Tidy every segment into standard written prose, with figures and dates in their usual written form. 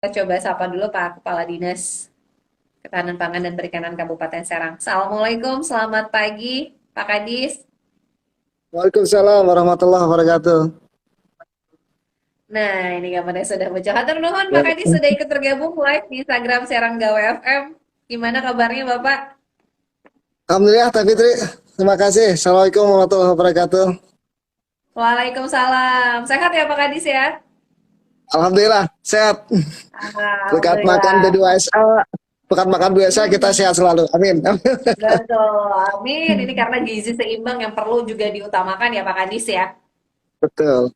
Kita coba sapa dulu Pak Kepala Dinas Ketahanan Pangan dan Perikanan Kabupaten Serang. Assalamualaikum, selamat pagi Pak Kadis. Waalaikumsalam warahmatullahi wabarakatuh. Nah, ini gambarnya sudah muncul. Hatur nuhun Pak Ya. Kadis sudah ikut tergabung live di Instagram Serang Gawe FM. Gimana kabarnya Bapak? Alhamdulillah, Teh Fitri. Terima kasih. Assalamualaikum warahmatullahi wabarakatuh. Waalaikumsalam. Sehat ya Pak Kadis ya? Alhamdulillah, sehat. Berkat makan Alhamdulillah. B2SA, berkat makan B2SA kita Hmm, sehat selalu. Amin. betul. Amin. Ini karena gizi seimbang yang perlu juga diutamakan ya Pak Kadis ya. Betul.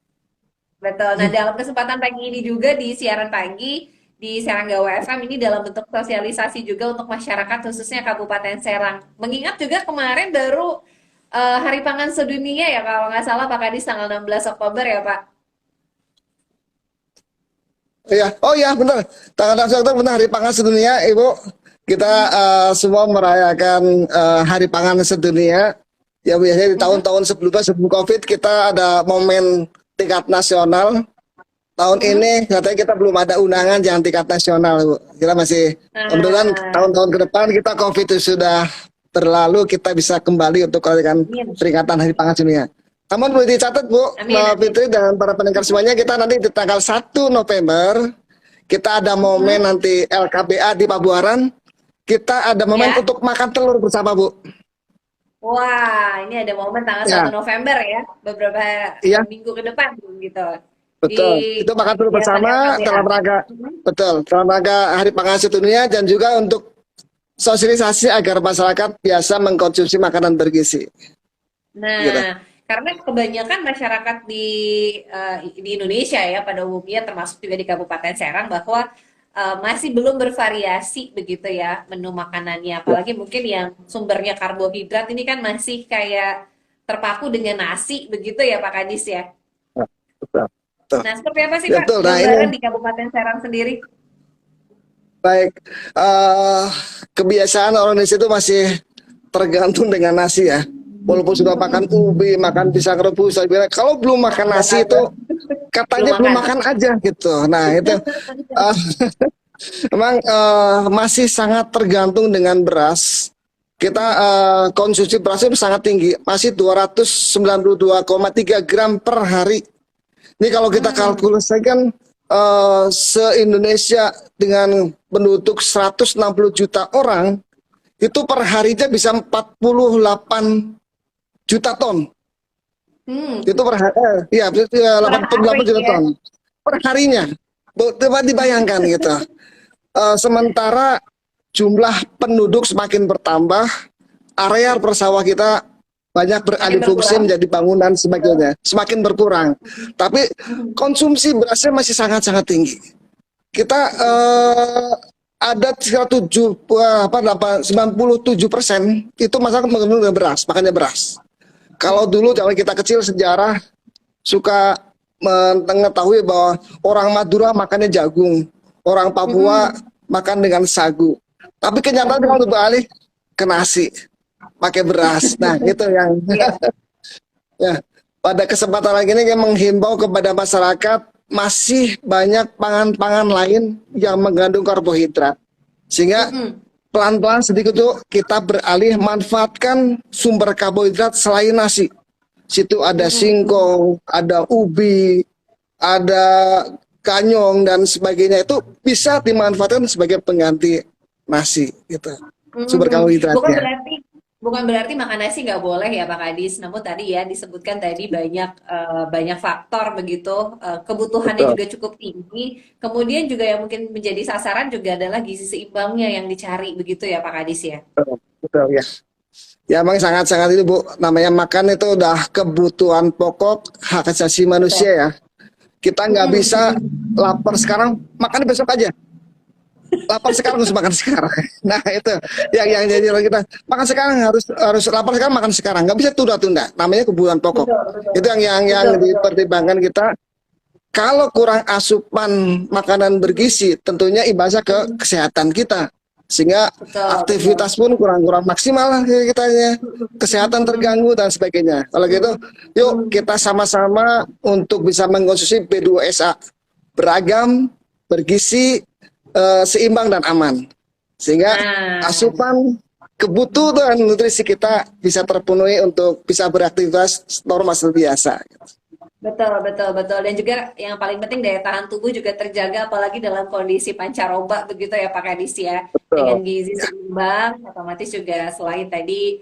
Betul. Nah, dalam kesempatan pagi ini juga di siaran pagi di Serang Gawa FM ini dalam bentuk sosialisasi juga untuk masyarakat khususnya Kabupaten Serang. Mengingat juga kemarin baru Hari Pangan Sedunia ya kalau nggak salah Pak Kadis tanggal 16 Oktober ya Pak. Iya. Oh iya, benar. Tanggal 6 Oktober benar Hari Pangan Sedunia, Ibu. Kita semua merayakan Hari Pangan Sedunia. Ya biasanya di Mhm, tahun-tahun sebelumnya sebelum COVID kita ada momen tingkat nasional. Tahun mhm. ini katanya kita belum ada undangan yang tingkat nasional, Bu. Kita masih kemudian Nah, tahun-tahun ke depan kita COVID itu sudah berlalu, kita bisa kembali untuk merayakan amin. peringatan Hari Pangan Dunia. Namun boleh dicatat, Bu, Amin, Mbak amin. Fitri dan para pendengar semuanya, kita nanti di tanggal 1 November kita ada momen Mhm. nanti LKBA di Pabuaran. Kita ada momen Ya. untuk makan telur bersama, Bu. Wah, ini ada momen tanggal 1 Ya, November ya, beberapa iya, minggu ke depan gitu. Di betul. Itu makan telur kegiatan bersama LKBA. dalam rangka Mhm. betul, dalam rangka Hari Pangan Sedunia dan juga untuk sosialisasi agar masyarakat biasa mengkonsumsi makanan bergizi. Gitu. Nah, karena kebanyakan masyarakat di Indonesia ya pada umumnya termasuk juga di Kabupaten Serang bahwa masih belum bervariasi begitu ya menu makanannya, Ya, apalagi mungkin yang sumbernya karbohidrat ini kan masih kayak terpaku dengan nasi begitu ya Pak Kadis ya. ya, betul. Betul. Nah, seperti apa sih Ya, Pak betul. Nah ini gambaran di Kabupaten Serang sendiri? baik. eh Kebiasaan orang Indonesia itu masih tergantung dengan nasi ya. Walaupun sudah makan ubi, makan pisang rebus, saya bilang, kalau belum makan Udah nasi itu kaget, belum katanya belum makan. makan aja gitu. Nah itu eh, memang masih sangat tergantung dengan beras. Kita konsumsi beras itu sangat tinggi, masih 292,3 gram per hari. Ini kalau kita Hmm, kalkulasikan se-Indonesia dengan penduduk 160 juta orang, itu per harinya bisa 48 juta ton. hmm, Itu per hari, ya per hari 88 juta ya. ton per harinya. Coba dibayangkan gitu. Sementara jumlah penduduk semakin bertambah, area persawah kita banyak Makin beralih fungsi berkurang. menjadi bangunan sebagainya, semakin berkurang. Tapi konsumsi berasnya masih sangat-sangat tinggi. Kita ada 97% itu masyarakat menggunakan beras, makannya beras. Kalau dulu zaman kita kecil sejarah suka mengetahui bahwa orang Madura makannya jagung, orang Papua Mhm. makan dengan sagu. Tapi kenyataan kalau beralih ke nasi, pakai beras. Nah, itu yang Iya. ya, pada kesempatan lagi ini yang menghimbau kepada masyarakat masih banyak pangan-pangan lain yang mengandung karbohidrat. Sehingga Mhm. pelan-pelan sedikit itu kita beralih manfaatkan sumber karbohidrat selain nasi. Situ ada Mhm. singkong, ada ubi, ada kanyong dan sebagainya itu bisa dimanfaatkan sebagai pengganti nasi gitu. Sumber Mhm. Bukan karbohidratnya. berarti bukan berarti makan nasi nggak boleh ya Pak Kadis. Namun tadi ya disebutkan tadi banyak banyak faktor begitu kebutuhannya Betul. juga cukup tinggi. Kemudian juga yang mungkin menjadi sasaran juga adalah gizi seimbangnya yang dicari begitu ya Pak Kadis ya. Betul, betul ya. Ya emang sangat-sangat itu Bu, namanya makan itu udah kebutuhan pokok hak asasi manusia Betul. ya. Kita nggak bisa Mhm. lapar sekarang, makan besok aja. Lapar sekarang harus makan sekarang. Nah itu yang jadi kalau kita makan sekarang harus harus lapar sekarang makan sekarang, nggak bisa tunda-tunda. Namanya kebutuhan pokok. Betul, betul. Itu yang Betul, betul. dipertimbangkan kita. Kalau kurang asupan makanan bergizi, tentunya imbasnya ke Mhm. kesehatan kita. Sehingga Betul, betul. aktivitas pun kurang-kurang maksimal lah kitanya. Kesehatan Mhm. terganggu dan sebagainya. Kalau gitu, yuk Mhm. kita sama-sama untuk bisa mengkonsumsi B2SA beragam, bergizi, seimbang dan aman. Sehingga Nah, asupan kebutuhan nutrisi kita bisa terpenuhi untuk bisa beraktivitas normal seperti biasa. betul, betul, betul. Dan juga yang paling penting daya tahan tubuh juga terjaga apalagi dalam kondisi pancaroba begitu ya Pak Kadis ya. Dengan Betul. gizi Ya, seimbang, otomatis juga selain tadi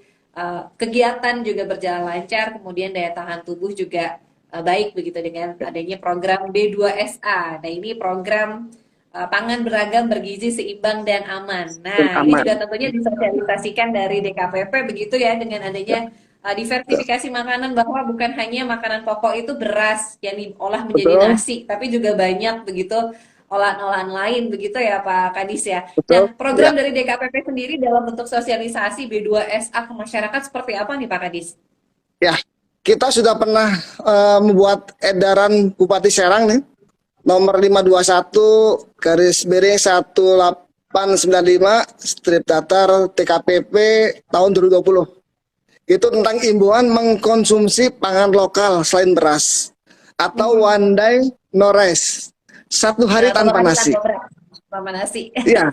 kegiatan juga berjalan lancar, kemudian daya tahan tubuh juga baik begitu dengan adanya program B2SA. Nah, ini program pangan beragam, bergizi, seimbang, dan aman. dan Nah, ini aman. juga tentunya disosialisasikan dari DKPP begitu ya dengan adanya Betul. diversifikasi makanan bahwa bukan hanya makanan pokok itu beras yang diolah menjadi Betul. nasi, tapi juga banyak begitu olahan-olahan lain begitu ya Pak Kadis ya. Betul. Nah, program Ya. dari DKPP sendiri dalam bentuk sosialisasi B2SA ke masyarakat seperti apa nih Pak Kadis? Ya. Kita sudah pernah membuat edaran Bupati Serang nih nomor 521 garis miring 1895 strip datar TKPP tahun 2020. Itu tentang imbauan mengkonsumsi pangan lokal selain beras atau Hmm. one day no rice, satu hari Satu tanpa hari nasi. tanpa beras, tanpa nasi. Ya,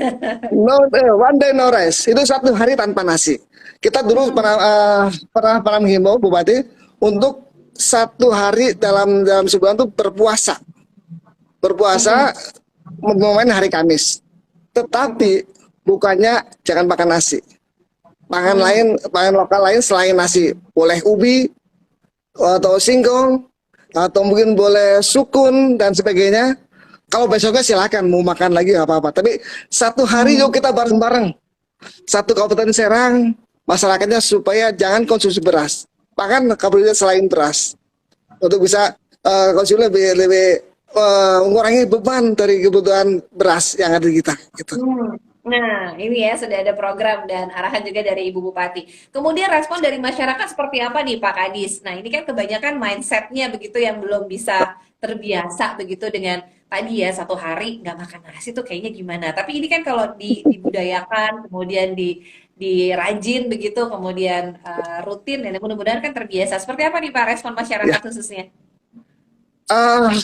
one day no rice itu satu hari tanpa nasi. Kita dulu Hmm. pernah menghimbau Bupati untuk satu hari dalam sebulan itu berpuasa momen hari Kamis. Tetapi bukannya jangan makan nasi. Hmm. Pangan lokal lain selain nasi. Boleh ubi atau singkong atau mungkin boleh sukun dan sebagainya. Kalau besoknya silakan mau makan lagi nggak apa-apa. Tapi satu hari yuk kita bareng-bareng. Satu Kabupaten Serang masyarakatnya supaya jangan konsumsi beras. Bahkan kabupaten selain beras untuk bisa konsumsi lebih mengurangi beban dari kebutuhan beras yang ada di kita. Gitu. Hmm. Nah, ini ya sudah ada program dan arahan juga dari Ibu Bupati. Kemudian respon dari masyarakat seperti apa nih Pak Kadis? Nah, ini kan kebanyakan mindsetnya begitu yang belum bisa terbiasa begitu dengan tadi ya satu hari nggak makan nasi tuh kayaknya gimana. Tapi ini kan kalau dibudayakan, kemudian dirajin begitu, kemudian rutin, dan mudah-mudahan kan terbiasa. Seperti apa nih Pak respon Ya. masyarakat khususnya?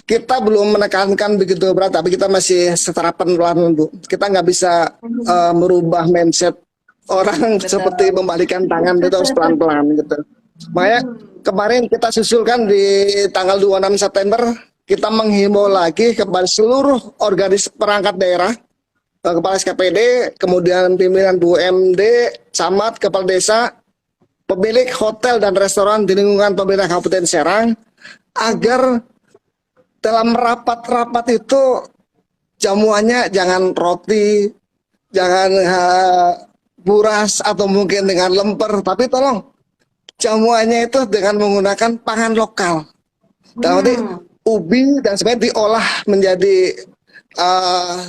Kita belum menekankan begitu berat, tapi kita masih setara pelan Bu. Kita nggak bisa merubah mindset orang seperti Betul. membalikan tangan itu harus pelan-pelan gitu. Makanya kemarin kita susulkan di tanggal 26 September kita menghimbau lagi kepada seluruh organisasi perangkat daerah, kepala SKPD, kemudian pimpinan BUMD, camat, kepala desa, pemilik hotel dan restoran di lingkungan pemerintah Kabupaten Serang agar dalam rapat-rapat itu jamuannya jangan roti, jangan buras atau mungkin dengan lemper, tapi tolong jamuannya itu dengan menggunakan pangan lokal. Dalam arti Hmm. ubi dan sebagainya diolah menjadi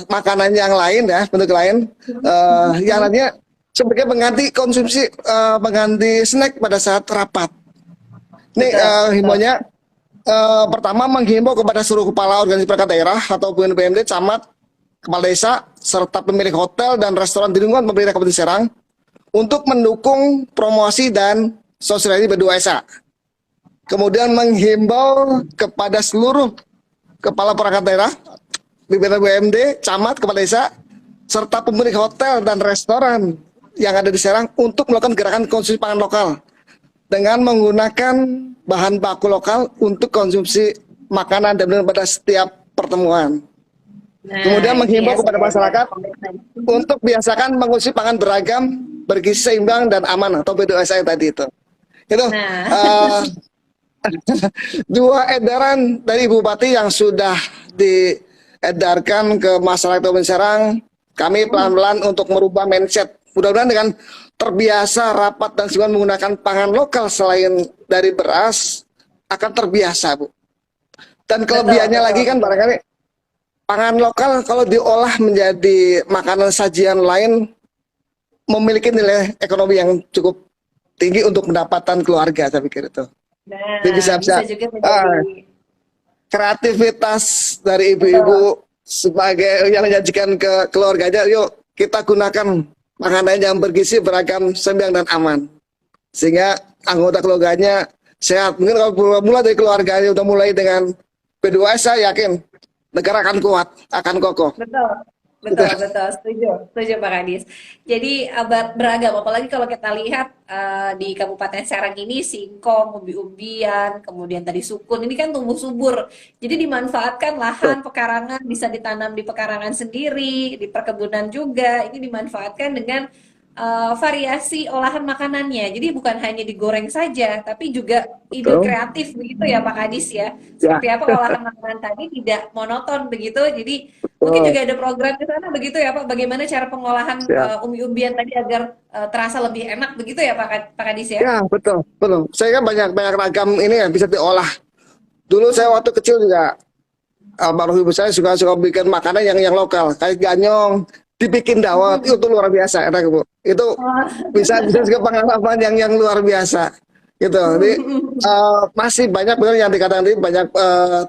makanan yang lain ya, bentuk lain yang nantinya sebagai pengganti konsumsi, pengganti snack pada saat rapat. Ini Betul, betul. himbauannya pertama menghimbau kepada seluruh kepala organisasi perangkat daerah atau BUMD, camat, kepala desa, serta pemilik hotel dan restoran di lingkungan pemerintah Kabupaten Serang untuk mendukung promosi dan sosialisasi B2SA. Kemudian menghimbau kepada seluruh kepala perangkat daerah, pimpinan BUMD, camat, kepala desa, serta pemilik hotel dan restoran yang ada di Serang untuk melakukan gerakan konsumsi pangan lokal dengan menggunakan bahan baku lokal untuk konsumsi makanan dan minuman pada setiap pertemuan. Nah, Kemudian ini ya menghimbau kepada sudah ada masyarakat komitmen. untuk biasakan mengonsumsi pangan beragam, bergizi seimbang dan aman atau B2SA tadi itu. Itu Nah, dua edaran dari Ibu Bupati yang sudah diedarkan ke masyarakat Kabupaten Serang. Kami pelan-pelan untuk merubah mindset. Mudah-mudahan dengan terbiasa rapat dan sebulan menggunakan pangan lokal selain dari beras akan terbiasa, Bu. Dan betul, kelebihannya betul, lagi kan betul. barangkali pangan lokal kalau diolah menjadi makanan sajian lain memiliki nilai ekonomi yang cukup tinggi untuk pendapatan keluarga, saya pikir itu. Jadi Nah, bisa-bisa bisa juga menjadi kreativitas dari betul. ibu-ibu sebagai yang menyajikan ke keluarganya, yuk kita gunakan makanan yang bergizi, beragam, seimbang dan aman. Sehingga anggota keluarganya sehat. Mungkin kalau mulai dari keluarganya udah mulai dengan B2S, saya yakin negara akan kuat, akan kokoh. Betul. Betul, betul, setuju, setuju Pak Kadis. Jadi beragam, apalagi kalau kita lihat di Kabupaten Serang ini singkong, umbi-umbian, kemudian tadi sukun, ini kan tumbuh subur. Jadi dimanfaatkan lahan pekarangan, bisa ditanam di pekarangan sendiri, di perkebunan juga, ini dimanfaatkan dengan variasi olahan makanannya. Jadi bukan hanya digoreng saja, tapi juga ide Betul. kreatif begitu ya Pak Kadis ya. Ya, Seperti apa olahan makanan tadi tidak monoton begitu, jadi mungkin betul. juga ada program di sana begitu ya Pak, bagaimana cara pengolahan Ya, umbi-umbian tadi agar terasa lebih enak begitu ya Pak Kadis ya? ya betul, betul. Saya kan banyak banyak ragam ini ya bisa diolah. Dulu saya Hmm. waktu kecil juga almarhum ibu saya suka bikin makanan yang lokal kayak ganyong dibikin dawet itu Hmm. tuh luar biasa enak bu. Itu Oh. bisa juga pengalaman yang luar biasa gitu. Jadi masih banyak benar yang dikatakan tadi banyak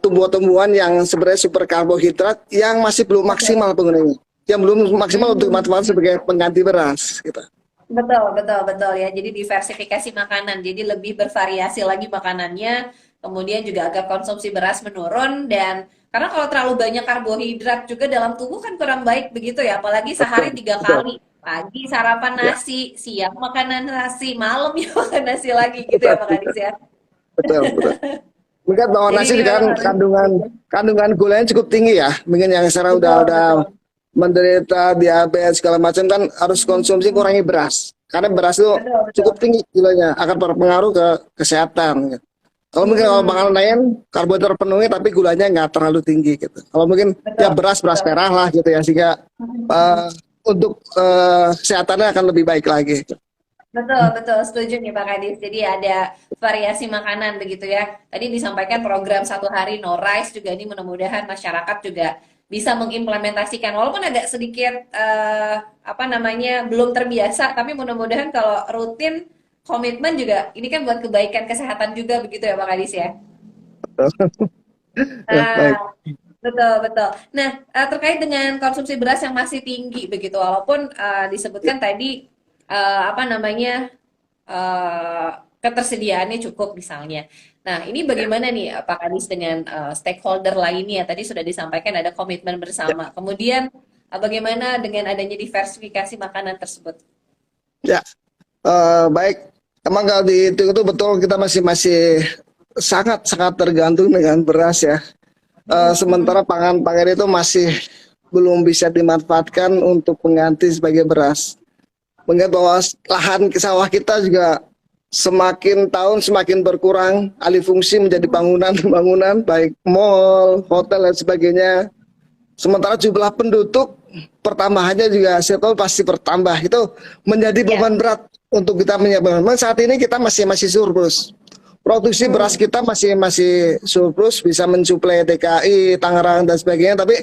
tumbuhan-tumbuhan yang sebenarnya super karbohidrat yang masih belum Betul. maksimal penggunanya, yang belum maksimal untuk Hmm. manfaat sebagai pengganti beras gitu. Betul, betul, betul ya. Jadi diversifikasi makanan, jadi lebih bervariasi lagi makanannya. Kemudian juga agar konsumsi beras menurun dan karena kalau terlalu banyak karbohidrat juga dalam tubuh kan kurang baik begitu ya. Apalagi sehari Betul, tiga betul. kali. Pagi sarapan Ya, nasi, siang makanan nasi, malam ya makan nasi lagi gitu ya betul, Pak Kadis ya. betul, betul. Mungkin bahwa Jadi nasi ini juga kan memang harus kandungan gulanya cukup tinggi ya. Mungkin yang sekarang betul, udah betul. menderita diabetes segala macam kan harus konsumsi kurangi beras. Karena beras itu Betul, betul. cukup tinggi gulanya, akan berpengaruh ke kesehatan. Kalau mungkin kalau makanan Mm-mm. lain karbohidrat terpenuhi tapi gulanya nggak terlalu tinggi gitu. Kalau mungkin ya Betul, beras betul. merah lah gitu ya sehingga Mm-mm. eh, untuk kesehatannya akan lebih baik lagi. Betul, betul, setuju nih Pak Kadis. Jadi ada variasi makanan begitu ya. Tadi disampaikan program satu hari no rice juga ini mudah-mudahan masyarakat juga bisa mengimplementasikan. Walaupun agak sedikit apa namanya belum terbiasa, tapi mudah-mudahan kalau rutin komitmen juga ini kan buat kebaikan kesehatan juga begitu ya Pak Kadis ya. Ya, Nah, baik. betul, betul. Nah, terkait dengan konsumsi beras yang masih tinggi begitu, walaupun Ya, disebutkan tadi apa namanya eh, ketersediaannya cukup misalnya. Nah, ini ya, bagaimana nih Pak Kadis dengan stakeholder lainnya? Tadi sudah disampaikan ada komitmen ya. bersama. Kemudian bagaimana dengan adanya diversifikasi makanan tersebut? Ya, baik. Emang kalau dihitung itu betul kita masih masih sangat sangat tergantung dengan beras ya. Sementara pangan-pangan itu masih belum bisa dimanfaatkan untuk pengganti sebagai beras. Mengingat bahwa lahan sawah kita juga semakin tahun semakin berkurang, alih fungsi menjadi bangunan-bangunan, baik mall, hotel dan sebagainya. Sementara jumlah penduduk pertambahannya juga saya tahu pasti bertambah. Itu menjadi Ya. beban berat untuk kita menyiapkan. Memang saat ini kita masih surplus. Produksi beras Hmm. kita masih surplus, bisa mensuplai DKI, Tangerang dan sebagainya. Tapi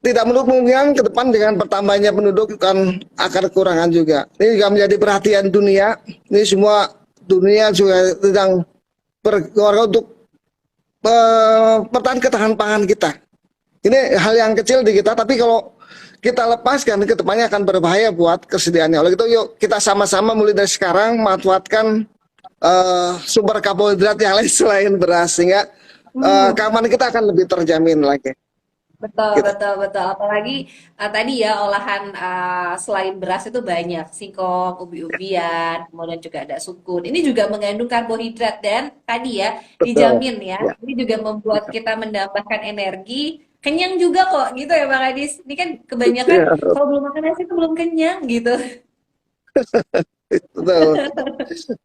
tidak menutup kemungkinan ke depan dengan bertambahnya penduduk akan kekurangan juga. Ini juga menjadi perhatian dunia. Ini semua dunia juga sedang berkeluarga untuk pertahan ketahanan pangan kita. Ini hal yang kecil di kita, tapi kalau kita lepaskan ke depannya akan berbahaya buat kesediaannya. Oleh itu, yuk kita sama-sama mulai dari sekarang manfaatkan sumber karbohidrat yang lain selain beras, sehingga Hmm. keamanan kita akan lebih terjamin lagi. Betul, Gitu. betul, betul. Apalagi tadi ya olahan selain beras itu banyak, singkong, ubi-ubian, kemudian juga ada sukun. Ini juga mengandung karbohidrat dan tadi ya Betul. dijamin ya. Ya. Ini juga membuat kita mendapatkan energi, kenyang juga kok gitu ya Bang Adis. Ini kan kebanyakan Ya, kalau belum makan nasi itu belum kenyang gitu. betul.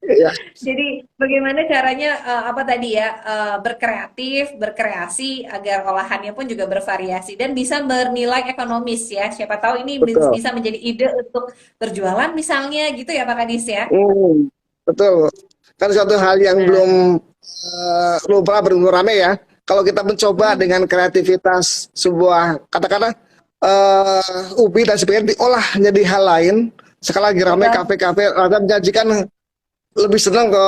Ya, Jadi bagaimana caranya apa tadi ya berkreatif, berkreasi agar olahannya pun juga bervariasi dan bisa bernilai ekonomis ya. Siapa tahu ini betul. bisa menjadi ide untuk berjualan misalnya gitu ya Pak Kadis ya. Betul. Kan suatu hal yang Nah, belum pernah berburu rame ya. Kalau kita mencoba mm, dengan kreativitas sebuah katakanlah ubi dan sebagainya diolah menjadi hal lain. Sekali lagi ramai betul. kafe-kafe ada menjanjikan lebih senang ke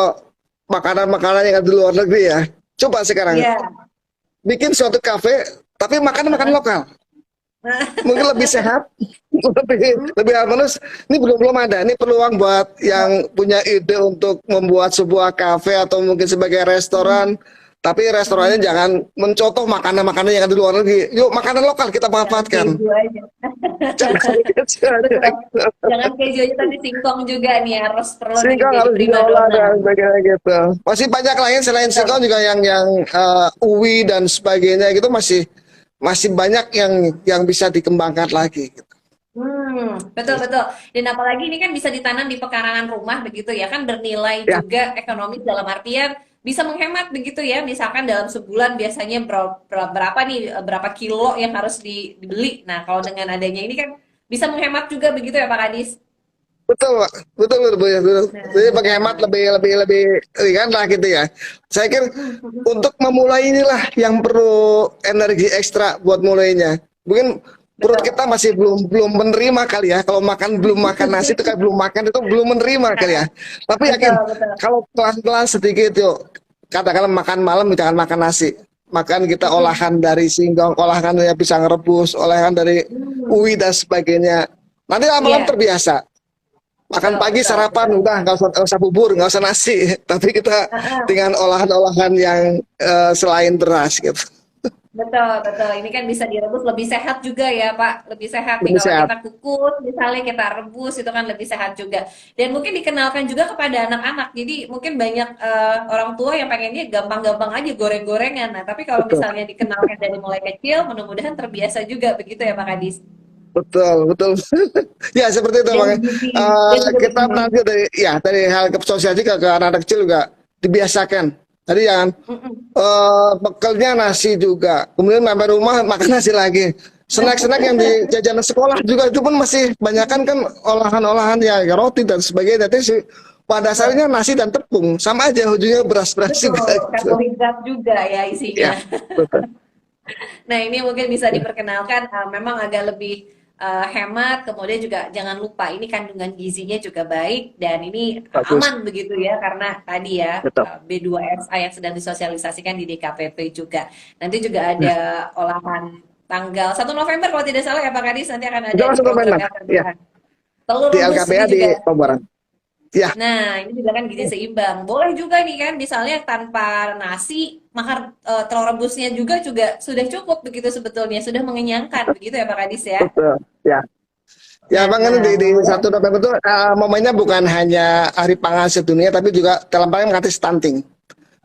makanan-makanan yang ada di luar negeri ya. Coba sekarang Iya. bikin suatu kafe tapi makan lokal. Mungkin lebih sehat, lebih harmonis. Ini belum ada. Ini peluang buat yang punya ide untuk membuat sebuah kafe atau mungkin sebagai restoran Tapi restorannya jangan mencontoh makanan-makanan yang ada di luar negeri. Yuk, makanan lokal kita Jangan manfaatkan. keju aja. Jangan Betul. Jangan keju aja tapi singkong juga nih harus perlu nih singkong jadi harus diolah primadona. dan sebagainya gitu. Masih banyak lain selain Betul. singkong juga yang uwi dan sebagainya gitu masih masih banyak yang bisa dikembangkan lagi. Gitu. Betul betul. Dan apalagi ini kan bisa ditanam di pekarangan rumah begitu ya kan bernilai Ya, juga ekonomis dalam artian bisa menghemat begitu ya. Misalkan dalam sebulan biasanya berapa nih berapa kilo yang harus dibeli. Nah, kalau dengan adanya ini kan bisa menghemat juga begitu ya Pak Kadis. betul, Pak. Betul, betul, betul, betul. Jadi Nah, menghemat lebih ringan lah gitu ya. Saya kira untuk memulai inilah yang perlu energi ekstra buat mulainya. Mungkin perut betul. kita masih belum belum menerima kali ya. Kalau belum makan nasi itu kan belum makan itu belum menerima kali ya. Tapi yakin Betul, betul. kalau pelan-pelan sedikit yuk, katakanlah makan malam jangan makan nasi. Makan kita olahan dari singkong, olahan dari pisang rebus, olahan dari Hmm, uwi dan sebagainya. Nanti lama-lama iya, terbiasa. Makan betul, pagi betul, sarapan betul. udah nggak usah bubur, nggak usah nasi. Tapi kita Heeh. dengan olahan-olahan yang selain beras gitu. Betul, betul. Ini kan bisa direbus lebih sehat juga ya, Pak. Lebih sehat nih Lebih kalau sehat. kita kukus, misalnya kita rebus itu kan lebih sehat juga. Dan mungkin dikenalkan juga kepada anak-anak. Jadi mungkin banyak orang tua yang pengennya gampang-gampang aja goreng-gorengan. Nah, tapi kalau Betul. misalnya dikenalkan dari mulai kecil, mudah-mudahan terbiasa juga begitu ya, Pak Kadis. Betul, betul. Ya seperti itu Dan makanya gizi dan juga kita bergizi. nanti dari hal sosial juga ke anak-anak kecil juga dibiasakan. Jadi jangan Mm-mm. bekalnya nasi juga. Kemudian sampai rumah makan nasi lagi. Snack-snack yang di jajanan sekolah juga itu pun masih banyakan kan olahan-olahan ya roti dan sebagainya. Tapi pada dasarnya Betul, nasi dan tepung sama aja ujungnya beras-beras juga betul. gitu. Karbohidrat juga ya Ya, isinya. betul. Nah, ini mungkin bisa diperkenalkan memang agak lebih hemat, kemudian juga jangan lupa ini kandungan gizinya juga baik dan ini Bagus. aman begitu ya karena tadi ya Betul. B2SA yang sedang disosialisasikan di DKPP juga. Nanti juga Nah, ada olahan tanggal 1 November kalau tidak salah ya Pak Kadis nanti akan ada itu di langsung ke program Menang. Ya, LKBH. Telur di rebus LKPA ini di juga. Pembaran. Ya, Nah, ini juga kan gizi seimbang. Boleh juga nih kan, misalnya tanpa nasi, makan telur rebusnya juga sudah cukup begitu sebetulnya, sudah mengenyangkan begitu ya Pak Kadis ya. betul. Ya. Ya, Bang, kan Nah, di 1 November itu momennya bukan hanya Hari Pangan Sedunia, tapi juga dalam rangka mengatasi stunting.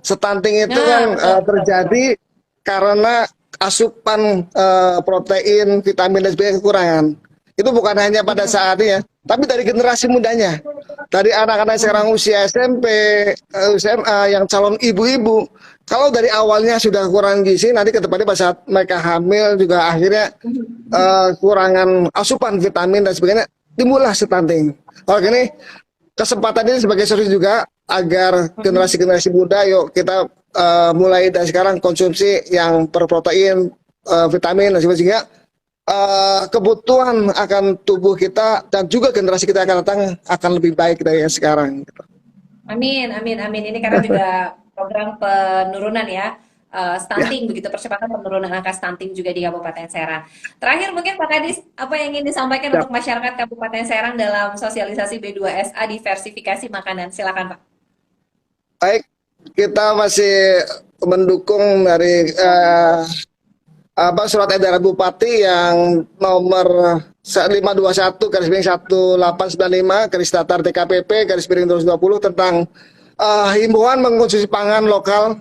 Stunting itu nah kan betul betul betul. terjadi karena asupan protein, vitamin dan sebagainya kekurangan. Itu bukan hanya pada Mm-mm. saat ini ya, tapi dari generasi mudanya. Dari anak-anak sekarang Mm-mm. usia SMP, SMA, yang calon ibu-ibu. Kalau dari awalnya sudah kurang gizi, nanti ke depannya pada saat mereka hamil juga akhirnya kurangan asupan vitamin dan sebagainya, timbullah stunting. Oke, ini kesempatan ini sebagai solusi juga agar Mm-mm. generasi-generasi muda, yuk kita mulai dari sekarang konsumsi yang berprotein, vitamin dan sebagainya. Kebutuhan akan tubuh kita dan juga generasi kita akan datang akan lebih baik dari yang sekarang. Amin, amin, amin. Ini karena juga program penurunan ya, Ya, stunting begitu, percepatan penurunan angka stunting juga di Kabupaten Serang. Terakhir mungkin Pak Kadis, apa yang ingin disampaikan ya. untuk masyarakat Kabupaten Serang dalam sosialisasi B2SA diversifikasi makanan? Silakan Pak. Baik, kita masih mendukung dari surat edaran Bupati yang nomor 521 garis miring 1895 garis datar DKPP garis miring 2020 tentang himbauan mengkonsumsi pangan lokal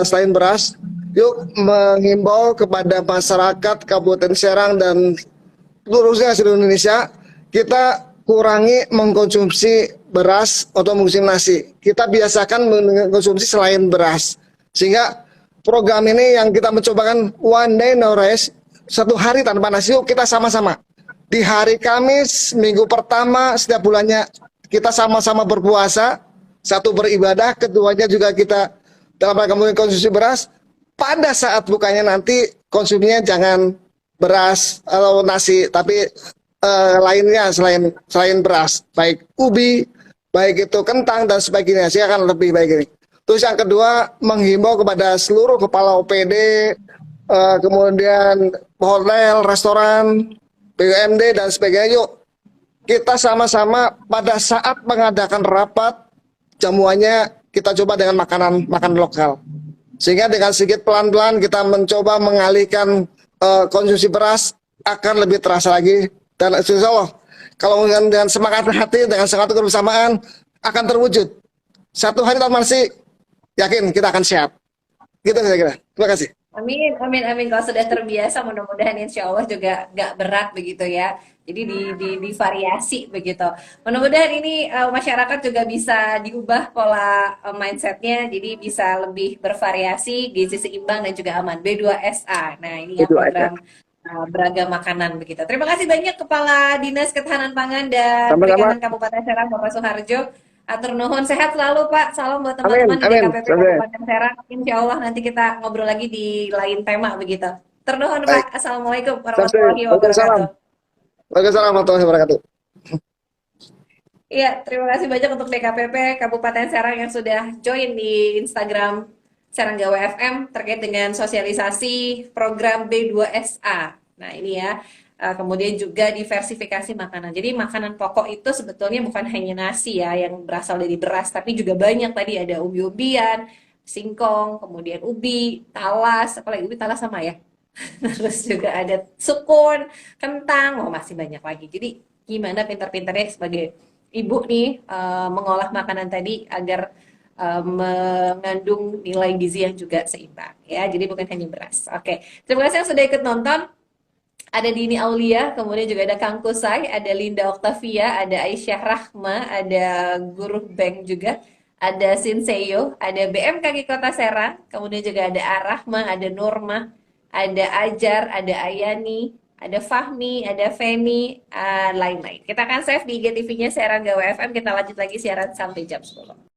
selain beras. Yuk menghimbau kepada masyarakat Kabupaten Serang dan seluruhnya seluruh Indonesia, kita kurangi mengkonsumsi beras atau mengkonsumsi nasi. Kita biasakan mengkonsumsi selain beras. Sehingga program ini yang kita mencobakan one day no rice, 1 hari tanpa nasi, yuk kita sama-sama. Di hari Kamis, minggu pertama setiap bulannya, kita sama-sama berpuasa, satu beribadah, keduanya juga kita dalam rangka mengkonsumsi beras. Pada saat bukanya nanti konsumsinya jangan beras atau nasi, tapi lainnya selain beras, baik ubi, baik itu kentang dan sebagainya, sih akan lebih baik ini. Terus yang kedua, menghimbau kepada seluruh kepala OPD, kemudian hotel, restoran, BUMD dan sebagainya, yuk kita sama-sama pada saat mengadakan rapat jamuannya kita coba dengan makanan lokal. Sehingga dengan sedikit pelan-pelan kita mencoba mengalihkan konsumsi beras akan lebih terasa lagi. Dan insya Allah kalau dengan semangat hati, dengan semangat kebersamaan akan terwujud. Satu hari Tan Marsy yakin kita akan sehat. Gitu saya kira. Terima kasih. Amin, amin, amin. Kalau sudah terbiasa, mudah-mudahan insya Allah juga nggak berat begitu ya. Jadi di variasi begitu. Mudah-mudahan ini masyarakat juga bisa diubah pola mindsetnya, jadi bisa lebih bervariasi, gizi seimbang dan juga aman. B2SA. Nah ini ya Itu aja. program beragam makanan begitu. Terima kasih banyak Kepala Dinas Ketahanan Pangan dan Sama-sama. Perikanan Kabupaten Serang, Bapak Suharjo. Atur nuhun, sehat selalu Pak. Salam buat Amin, teman-teman di amin. DKPP Sampai. Kabupaten Serang. Insya Allah nanti kita ngobrol lagi di lain tema begitu. Ternuhun Baik. Pak. Assalamualaikum Sampai. warahmatullahi Waalaikumsalam. wabarakatuh. Waalaikumsalam warahmatullahi wabarakatuh. Iya, terima kasih banyak untuk DKPP Kabupaten Serang yang sudah join di Instagram Seranggawa FM terkait dengan sosialisasi program B2SA. Nah, ini ya. Kemudian juga diversifikasi makanan. Jadi makanan pokok itu sebetulnya bukan hanya nasi ya yang berasal dari beras, tapi juga banyak tadi ada ubi-ubian, singkong, kemudian ubi, talas, apalagi ubi talas sama ya. Terus juga ada sukun, kentang, oh masih banyak lagi. Jadi gimana pintar-pintarnya sebagai ibu nih mengolah makanan tadi agar mengandung nilai gizi yang juga seimbang ya. Jadi bukan hanya beras. Oke, terima kasih yang sudah ikut nonton. Ada Dini Aulia, kemudian juga ada Kang Kusai, ada Linda Octavia, ada Aisyah Rahma, ada Guru Bank juga, ada Sinseyo, ada BMKG Kota Serang, kemudian juga ada Arahma, ada Nurma, ada Ajar, ada Ayani, ada Fahmi, ada Feni, lain-lain. Kita akan save di IGTV-nya Serang Gawa FM, kita lanjut lagi siaran sampai jam 10.